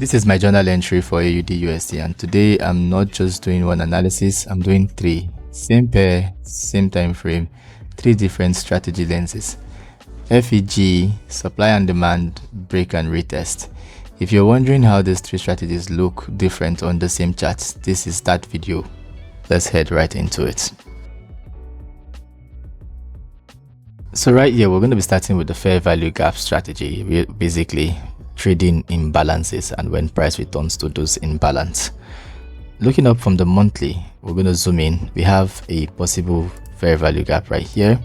This is my journal entry for AUDUSD, and today I'm not just doing one analysis, I'm doing three. Same pair, same time frame, three different strategy lenses. FVG, supply and demand, break and retest. If you're wondering how these three strategies look different on the same charts, this is that video. Let's head right into it. So right here, we're going to be starting with the fair value gap strategy. We're basically trading imbalances and when price returns to those imbalance. Looking up from the monthly, we're going to zoom in. We have a possible fair value gap right here.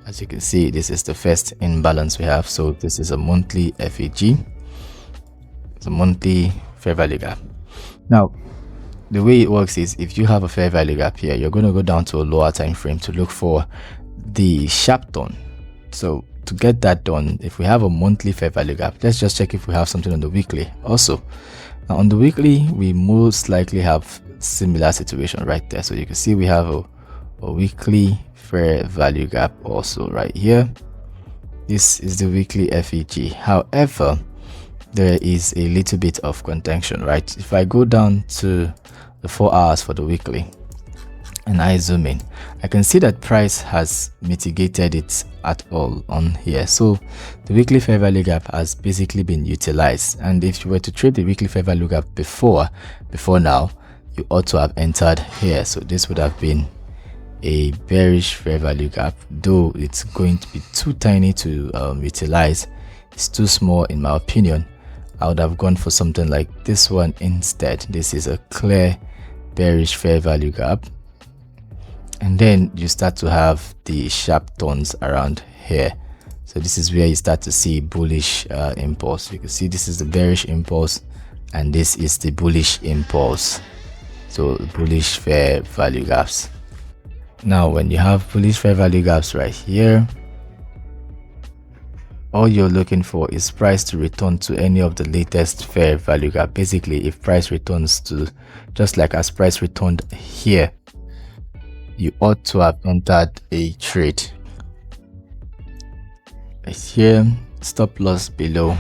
As you can see, this is the first imbalance we have. So this is a monthly FVG. It's a monthly fair value gap. Now, the way it works is if you have a fair value gap here, you're going to go down to a lower time frame to look for the sharp turn. So to get that done, if we have a monthly fair value gap, let's just check if we have something on the weekly also. Now on the weekly, we most likely have similar situation right there. So you can see we have a weekly fair value gap also right here. This is the weekly FVG. However, there is a little bit of contention, right? If I go down to the 4 hours for the weekly and I zoom in, I can see that price has mitigated it at all on here. So the weekly fair value gap has basically been utilized, and if you were to trade the weekly fair value gap before now, you ought to have entered here. So this would have been a bearish fair value gap, though it's going to be too tiny to utilize. It's too small in my opinion. I would have gone for something like this one instead. This is a clear bearish fair value gap, and then you start to have the sharp turns around here. So this is where you start to see bullish impulse. You can see this is the bearish impulse and this is the bullish impulse. So bullish fair value gaps. Now when you have bullish fair value gaps right here, all you're looking for is price to return to any of the latest fair value gap. Basically, if price returns to, just like as price returned here, you ought to have entered a trade right here, stop loss below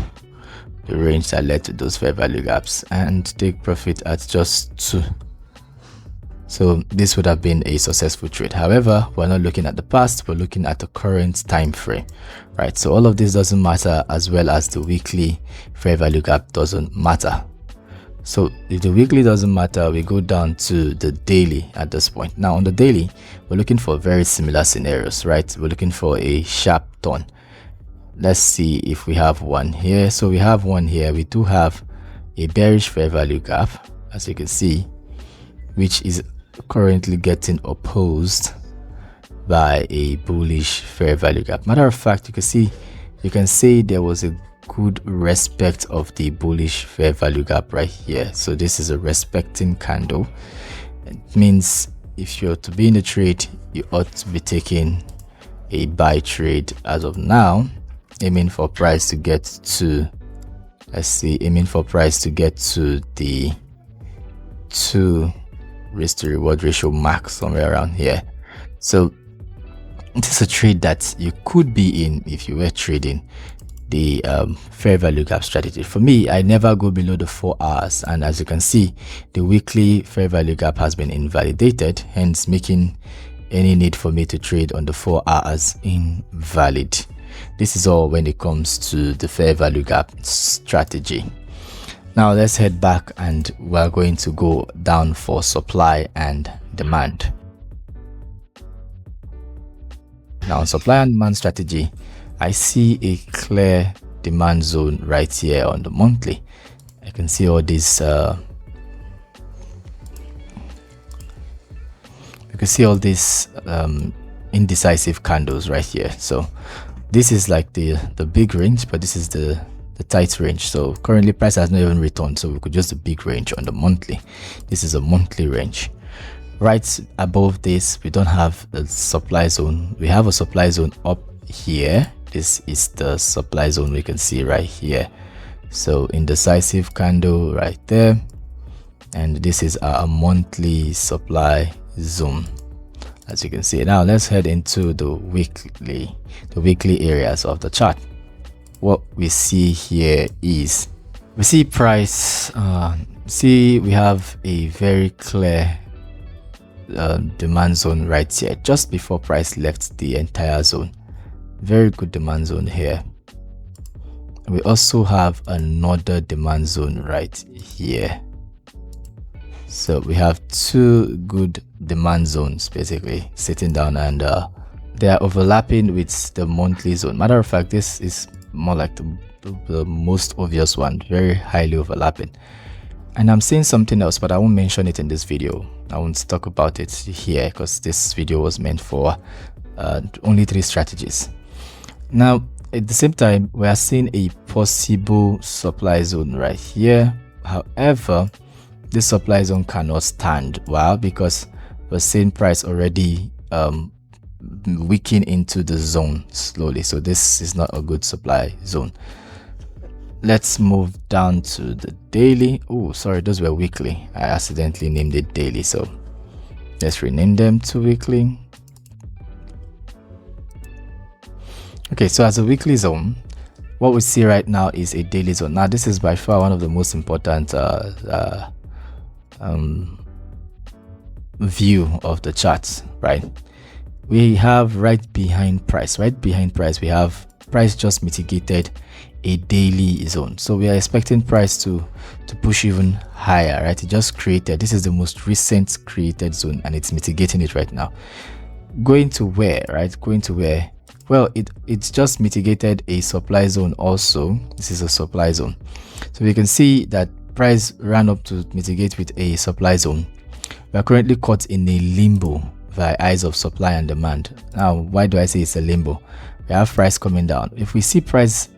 the range that led to those fair value gaps, and take profit at just 2. So this would have been a successful trade. However, we're not looking at the past, we're looking at the current time frame, right? So all of this doesn't matter, as well as the weekly fair value gap doesn't matter. So if the weekly doesn't matter, we go down to the daily at this point. Now on the daily, we're looking for very similar scenarios, right? We're looking for a sharp turn. Let's see if we have one here. So we have one here. We do have a bearish fair value gap, as you can see, which is currently getting opposed by a bullish fair value gap. Matter of fact, you can say there was a good respect of the bullish fair value gap right here. So this is a respecting candle. It means if you're to be in a trade, you ought to be taking a buy trade as of now, aiming for price to get to, aiming for price to get to the 2 risk to reward ratio mark, somewhere around here. So this is a trade that you could be in if you were trading the fair value gap strategy. For me, I never go below the 4 hours, and as you can see, the weekly fair value gap has been invalidated, hence making any need for me to trade on the 4 hours invalid. This is all when it comes to the fair value gap strategy. Now let's head back and we're going to go down for supply and demand. Now on supply and demand strategy, I see a clear demand zone right here on the monthly. I can see all these indecisive candles right here. So this is like the big range, but this is the tight range. So currently price has not even returned, so we could just a big range on the monthly. This is a monthly range. Right above this, we don't have a supply zone. We have a supply zone up here. This is the supply zone we can see right here. So indecisive candle right there, and this is our monthly supply zone, as you can see. Now let's head into the weekly areas of the chart. What we see here is We see price, see we have a very clear demand zone right here, just before price left the entire zone. Very good demand zone here. We also have another demand zone right here. So we have two good demand zones basically sitting down, and they are overlapping with the monthly zone. Matter of fact, this is more like the most obvious one, very highly overlapping. And I'm seeing something else, but I won't mention it in this video. I won't talk about it here because this video was meant for only 3 strategies. Now, at the same time, we are seeing a possible supply zone right here. However, this supply zone cannot stand. Why? Because we're seeing price already weaken into the zone slowly. So this is not a good supply zone. Let's move down to the daily. Oh, sorry, those were weekly. I accidentally named it daily, so let's rename them to weekly. Okay, so as a weekly zone, what we see right now is a daily zone. Now, this is by far one of the most important view of the charts, right? We have right behind price, we have price just mitigated a daily zone. So we are expecting price to push even higher, right? It just created, this is the most recent created zone, and it's mitigating it right now. Going to where, right? Going to where? Well, it's just mitigated a supply zone also. This is a supply zone. So we can see that price ran up to mitigate with a supply zone. We are currently caught in a limbo via eyes of supply and demand. Now, why do I say it's a limbo? We have price coming down. If we see price,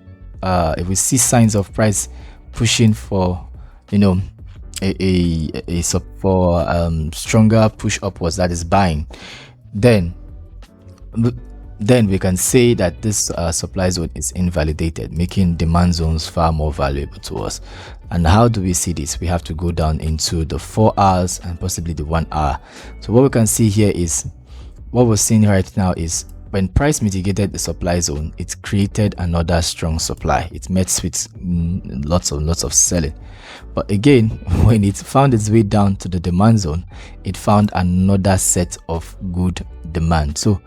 if we see signs of price pushing for, you know, a stronger push upwards, that is buying, then we can say that this supply zone is invalidated, making demand zones far more valuable to us. And how do we see this? We have to go down into the 4 hours and possibly the 1 hour. So what we can see here is, what we're seeing right now is, when price mitigated the supply zone, it created another strong supply. It met with lots of selling. But again, when it found its way down to the demand zone, it found another set of good demand. So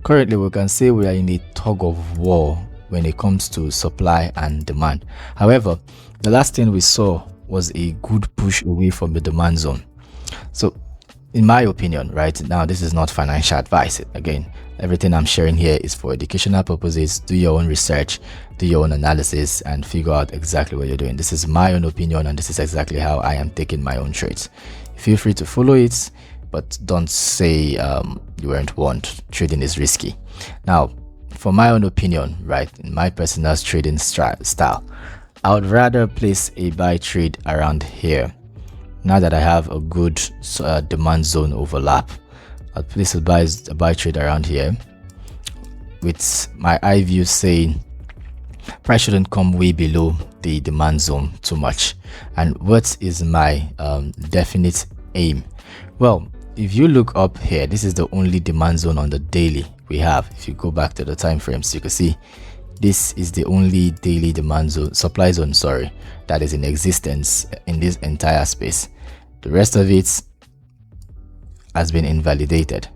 currently, we can say we are in a tug of war when it comes to supply and demand. However, the last thing we saw was a good push away from the demand zone. So in my opinion, right now, this is not financial advice. Again, everything I'm sharing here is for educational purposes. Do your own research, do your own analysis, and figure out exactly what you're doing. This is my own opinion, and this is exactly how I am taking my own trades. Feel free to follow it, but don't say you weren't warned. Trading is risky. Now, for my own opinion, right, in my personal trading style, I would rather place a buy trade around here. Now that I have a good demand zone overlap, I'll place a buy trade around here with my eye view saying price shouldn't come way below the demand zone too much. And what is my definite aim? Well, if you look up here, this is the only demand zone on the daily we have. If you go back to the time frames, you can see this is the only daily demand zone, supply zone, sorry, that is in existence in this entire space. The rest of it has been invalidated.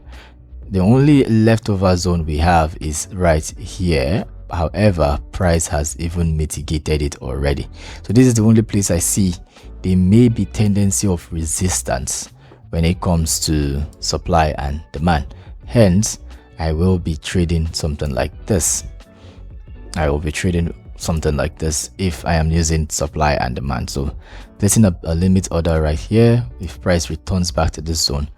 The only leftover zone we have is right here. However, price has even mitigated it already. So this is the only place I see there may be tendency of resistance when it comes to supply and demand. Hence, I will be trading something like this. I will be trading something like this if I am using supply and demand. So placing a limit order right here if price returns back to this zone.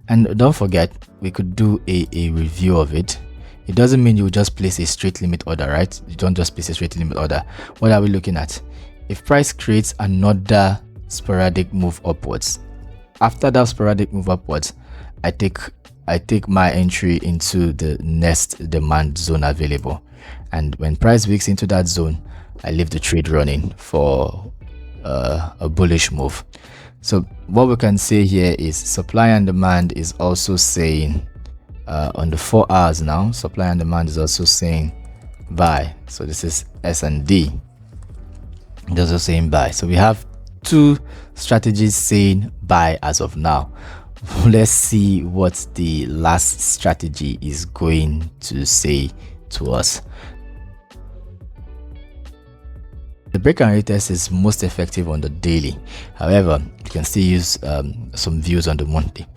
And don't forget, we could do a review of it. It doesn't mean you just place a straight limit order, right? You don't just place a straight limit order. What are we looking at? If price creates another sporadic move upwards, after that sporadic move upwards, I take my entry into the next demand zone available. And when price weaks into that zone, I leave the trade running for a bullish move. So what we can say here is supply and demand is also saying on the 4 hours now, supply and demand is also saying buy. So this is S&D. Those are saying buy. So we have two strategies saying buy as of now. Let's see what the last strategy is going to say to us. The break and retest is most effective on the daily. However, you can still use some views on the monthly.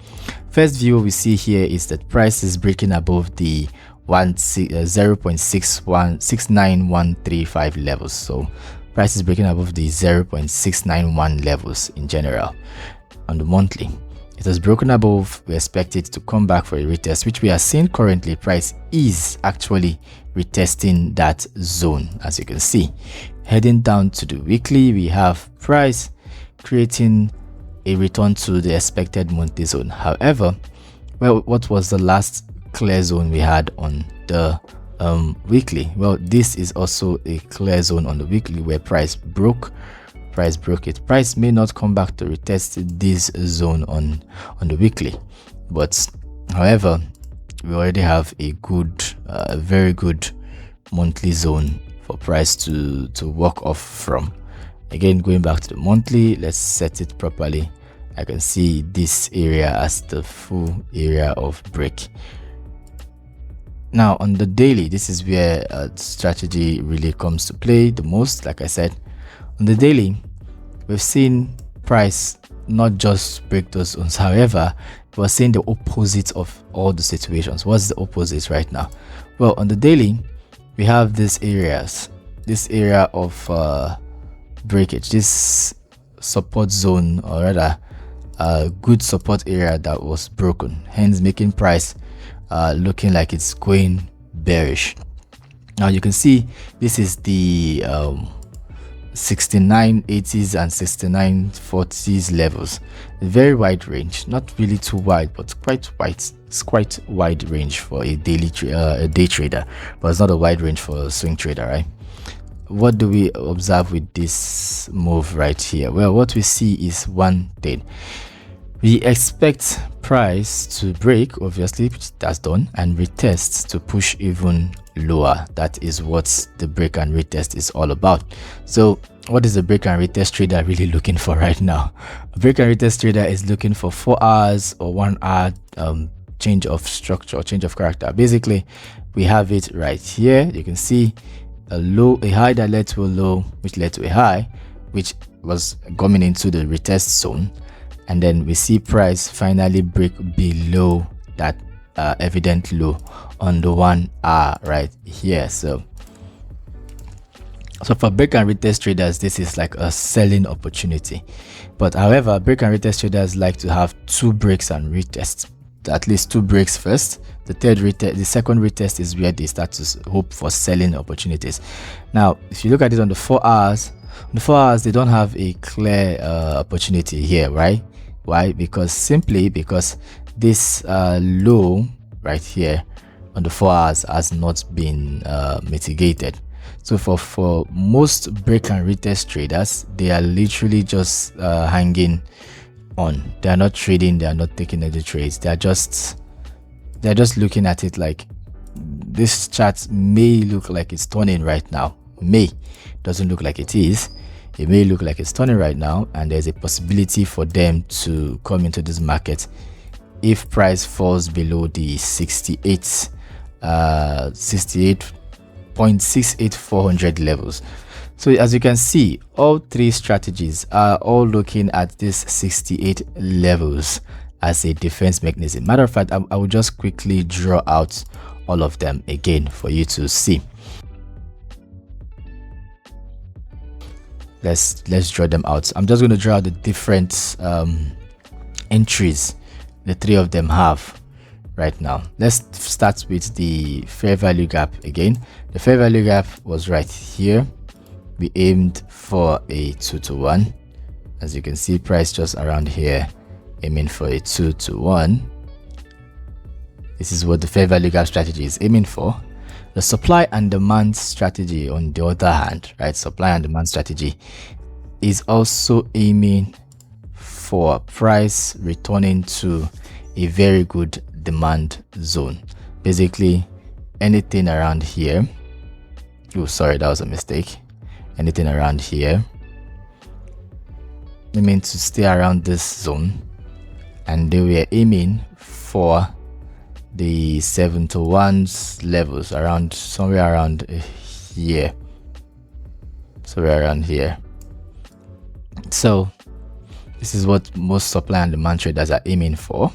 First view we see here is that price is breaking above the 0.69135 levels. So price is breaking above the 0.691 levels in general. On the monthly, it has broken above. We expect it to come back for a retest, which we are seeing currently. Price is actually retesting that zone, as you can see. Heading down to the weekly, we have price creating a return to the expected monthly zone. However, well, what was the last clear zone we had on the weekly? Well, this is also a clear zone on the weekly where price broke it. Price may not come back to retest this zone on the weekly, but however, we already have a good very good monthly zone for price to work off from. Again, going back to the monthly, let's set it properly. I can see this area as the full area of break. Now on the daily, this is where strategy really comes to play the most. Like I said, on the daily, we've seen price not just break those zones. However, we're seeing the opposite of all the situations. What's the opposite right now? Well, on the daily, we have these areas, this area of breakage, this support zone, or rather a good support area that was broken, hence making price looking like it's going bearish. Now you can see this is the 6980s and 6940s levels. A very wide range, not really too wide, but quite wide. It's quite wide range for a daily a day trader, but it's not a wide range for a swing trader, right? What do we observe with this move right here? Well, what we see is one thing. We expect price to break, obviously, which that's done, and retest to push even lower. That is what the break and retest is all about. So what is the break and retest trader really looking for right now? A break and retest trader is looking for 4 hours or 1 hour change of structure, change of character. Basically, we have it right here. You can see a high that led to a low, which led to a high, which was coming into the retest zone. And then we see price finally break below that evident low on the 1 hour right here. So for break and retest traders, this is like a selling opportunity. But however, break and retest traders like to have 2 breaks and retests, at least 2 breaks first. The second retest is where they start to hope for selling opportunities. Now, if you look at it on the 4 hours, they don't have a clear opportunity here, right? Why? Simply because this low right here on the 4 hours has not been mitigated. So for most break and retest traders, they are literally just hanging on. They are not trading, they are not taking any trades. They're just looking at it like this chart may look like it's turning right now. Doesn't look like it is. It may look like it's turning right now, and there's a possibility for them to come into this market if price falls below the 68.68400 levels. So as you can see, all 3 strategies are all looking at this 68 levels as a defense mechanism. Matter of fact, I will just quickly draw out all of them again for you to see. Let's draw them out. I'm just going to draw the different entries the 3 of them have right now. Let's start with the fair value gap again. The fair value gap was right here. We aimed for a 2-to-1. As you can see, price just around here, aiming for a 2-to-1. This is what the fair value gap strategy is aiming for. The supply and demand strategy, on the other hand, right, supply and demand strategy is also aiming for price returning to a very good demand zone. Basically, anything around here. Oh, sorry, that was a mistake. Anything around here, aiming to stay around this zone, and they were aiming for the 7 to 1's levels around somewhere around here, so this is what most supply and demand traders are aiming for.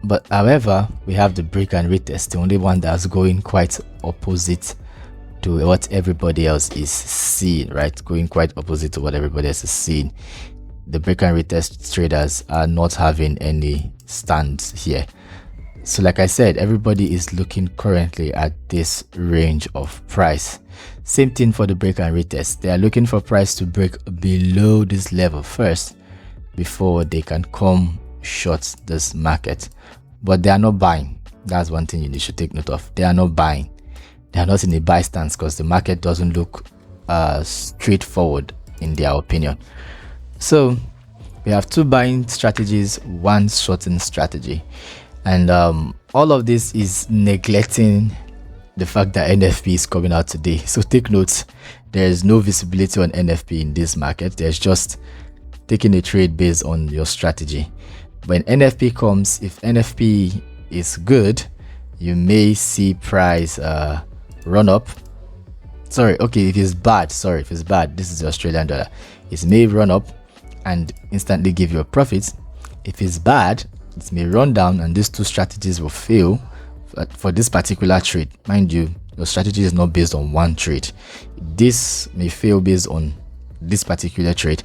But however, we have the break and retest, the only one that's going quite opposite to what everybody else is seeing, right? Going quite opposite to what everybody else is seeing. The break and retest traders are not having any stands here. So like I said, everybody is looking currently at this range of price. Same thing for the break and retest. They are looking for price to break below this level first before they can come short this market. But they are not buying. That's one thing you should take note of. They are not buying. They are not in a buy stance because the market doesn't look straightforward in their opinion. So we have two buying strategies, one shorting strategy. And all of this is neglecting the fact that NFP is coming out today. So take note, there is no visibility on NFP in this market. There's just taking a trade based on your strategy. When NFP comes, if NFP is good, you may see price run up. If it's bad, this is the Australian dollar. It may run up and instantly give you a profit. If it's bad, it may run down, and these two strategies will fail for this particular trade. Mind you, your strategy is not based on one trade. This may fail based on this particular trade.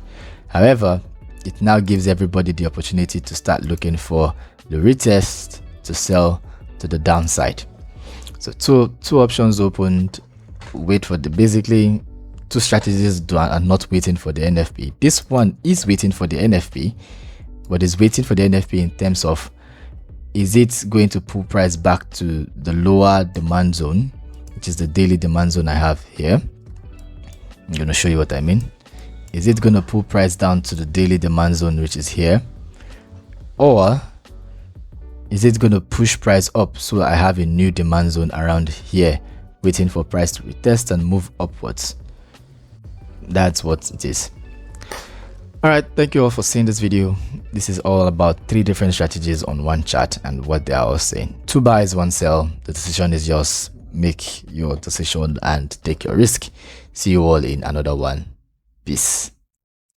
However, it now gives everybody the opportunity to start looking for the retest to sell to the downside. So two options opened. Wait for basically two strategies are not waiting for the NFP. This one is waiting for the NFP, but is waiting for the NFP in terms of, is it going to pull price back to the lower demand zone, which is the daily demand zone I have here. I'm going to show you what I mean. Is it going to pull price down to the daily demand zone, which is here? Or is it going to push price up so I have a new demand zone around here, waiting for price to retest and move upwards? That's what it is. All right, thank you all for seeing this video. This is all about three different strategies on one chart and what they are all saying. Two buys, one sell. The decision is yours. Make your decision and take your risk. See you all in another one. Peace.